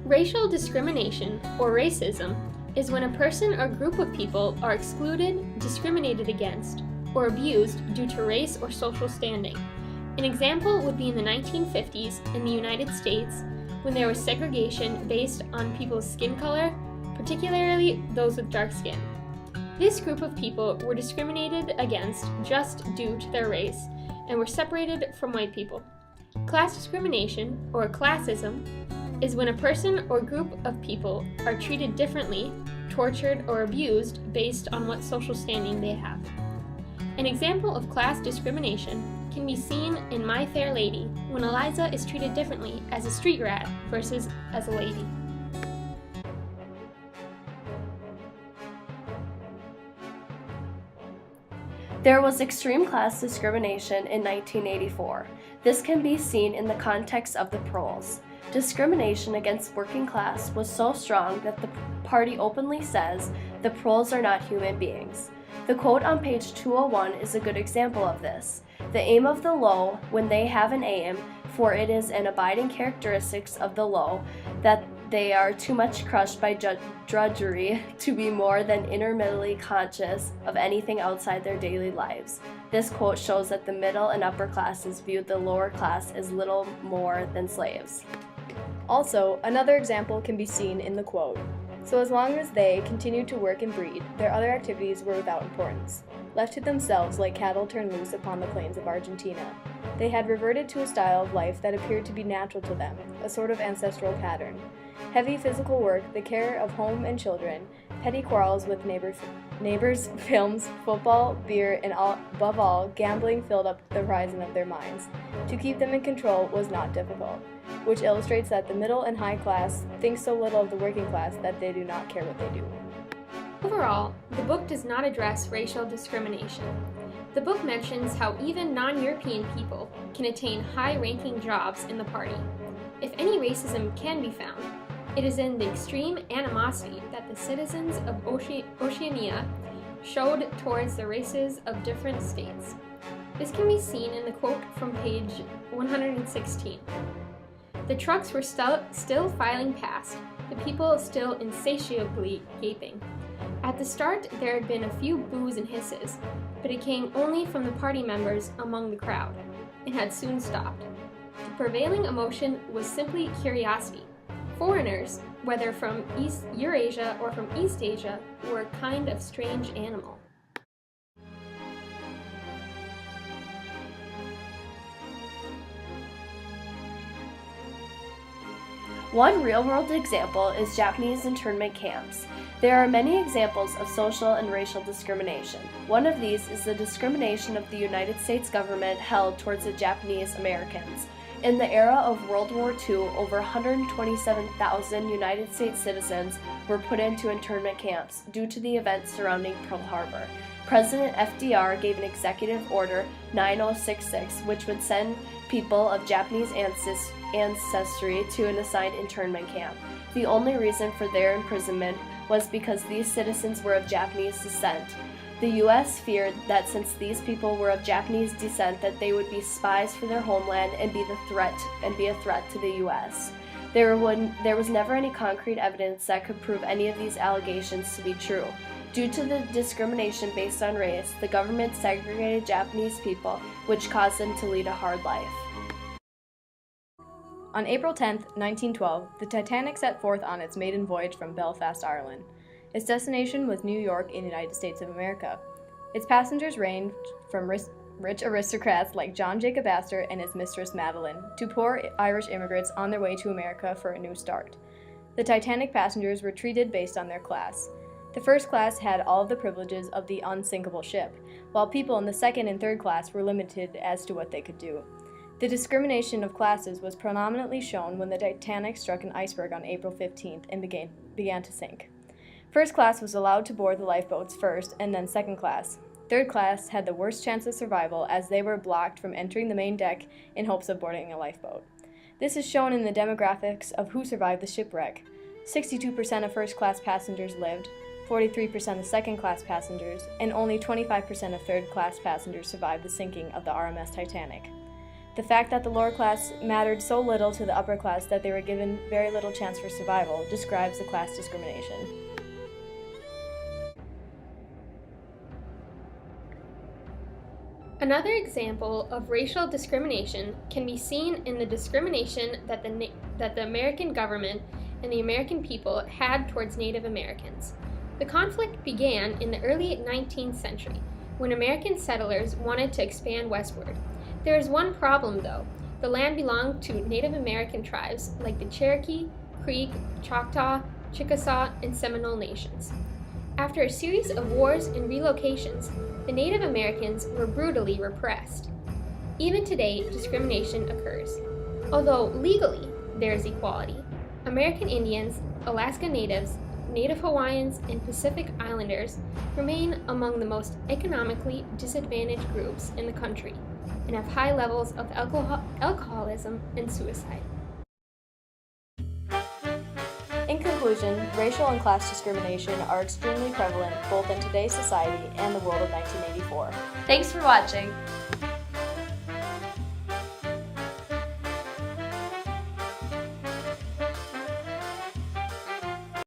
Racial discrimination, or racism, is when a person or group of people are excluded, discriminated against, or abused due to race or social standing. An example would be in the 1950s in the United States when there was segregation based on people's skin color, particularly those with dark skin. This group of people were discriminated against just due to their race and were separated from white people. Class discrimination, or classism, is when a person or group of people are treated differently, tortured, or abused based on what social standing they have. An example of class discrimination can be seen in My Fair Lady, when Eliza is treated differently as a street rat versus as a lady. There was extreme class discrimination in 1984. This can be seen in the context of the proles. Discrimination against working class was so strong that the party openly says, "The proles are not human beings." The quote on page 201 is a good example of this. "The aim of the low, when they have an aim, for it is an abiding characteristics of the low, that they are too much crushed by drudgery to be more than intermittently conscious of anything outside their daily lives." This quote shows that the middle and upper classes viewed the lower class as little more than slaves. Also, another example can be seen in the quote. "So as long as they continued to work and breed, their other activities were without importance. Left to themselves like cattle turned loose upon the plains of Argentina, they had reverted to a style of life that appeared to be natural to them, a sort of ancestral pattern. Heavy physical work, the care of home and children, petty quarrels with neighbors, films, football, beer, and above all, gambling filled up the horizon of their minds. To keep them in control was not difficult," which illustrates that the middle and high class think so little of the working class that they do not care what they do. Overall, the book does not address racial discrimination. The book mentions how even non-European people can attain high-ranking jobs in the party. If any racism can be found, it is in the extreme animosity that the citizens of Oceania showed towards the races of different states. This can be seen in the quote from page 116. "The trucks were still filing past, the people still insatiably gaping. At the start, there had been a few boos and hisses, but it came only from the party members among the crowd. It had soon stopped. The prevailing emotion was simply curiosity. Foreigners, whether from East Eurasia or from East Asia, were a kind of strange animal." One real-world example is Japanese internment camps. There are many examples of social and racial discrimination. One of these is the discrimination of the United States government held towards the Japanese Americans. In the era of World War II, over 127,000 United States citizens were put into internment camps due to the events surrounding Pearl Harbor. President FDR gave an executive order 9066, which would send people of Japanese ancestry to an assigned internment camp. The only reason for their imprisonment was because these citizens were of Japanese descent. The U.S. feared that since these people were of Japanese descent that they would be spies for their homeland and be a threat to the U.S. There was never any concrete evidence that could prove any of these allegations to be true. Due to the discrimination based on race, the government segregated Japanese people, which caused them to lead a hard life. On April 10, 1912, the Titanic set forth on its maiden voyage from Belfast, Ireland. Its destination was New York in the United States of America. Its passengers ranged from rich aristocrats like John Jacob Astor and his mistress Madeline to poor Irish immigrants on their way to America for a new start. The Titanic passengers were treated based on their class. The first class had all of the privileges of the unsinkable ship, while people in the second and third class were limited as to what they could do. The discrimination of classes was prominently shown when the Titanic struck an iceberg on April 15th and began to sink. First class was allowed to board the lifeboats first and then second class. Third class had the worst chance of survival as they were blocked from entering the main deck in hopes of boarding a lifeboat. This is shown in the demographics of who survived the shipwreck. 62% of first class passengers lived, 43% of second class passengers, and only 25% of third class passengers survived the sinking of the RMS Titanic. The fact that the lower class mattered so little to the upper class that they were given very little chance for survival describes the class discrimination. Another example of racial discrimination can be seen in the discrimination that the American government and the American people had towards Native Americans. The conflict began in the early 19th century, when American settlers wanted to expand westward. There is one problem, though. The land belonged to Native American tribes like the Cherokee, Creek, Choctaw, Chickasaw, and Seminole nations. After a series of wars and relocations, the Native Americans were brutally repressed. Even today, discrimination occurs. Although legally there is equality, American Indians, Alaska Natives, Native Hawaiians, and Pacific Islanders remain among the most economically disadvantaged groups in the country and have high levels of alcoholism and suicide. In conclusion, racial and class discrimination are extremely prevalent both in today's society and the world of 1984. Thanks for watching!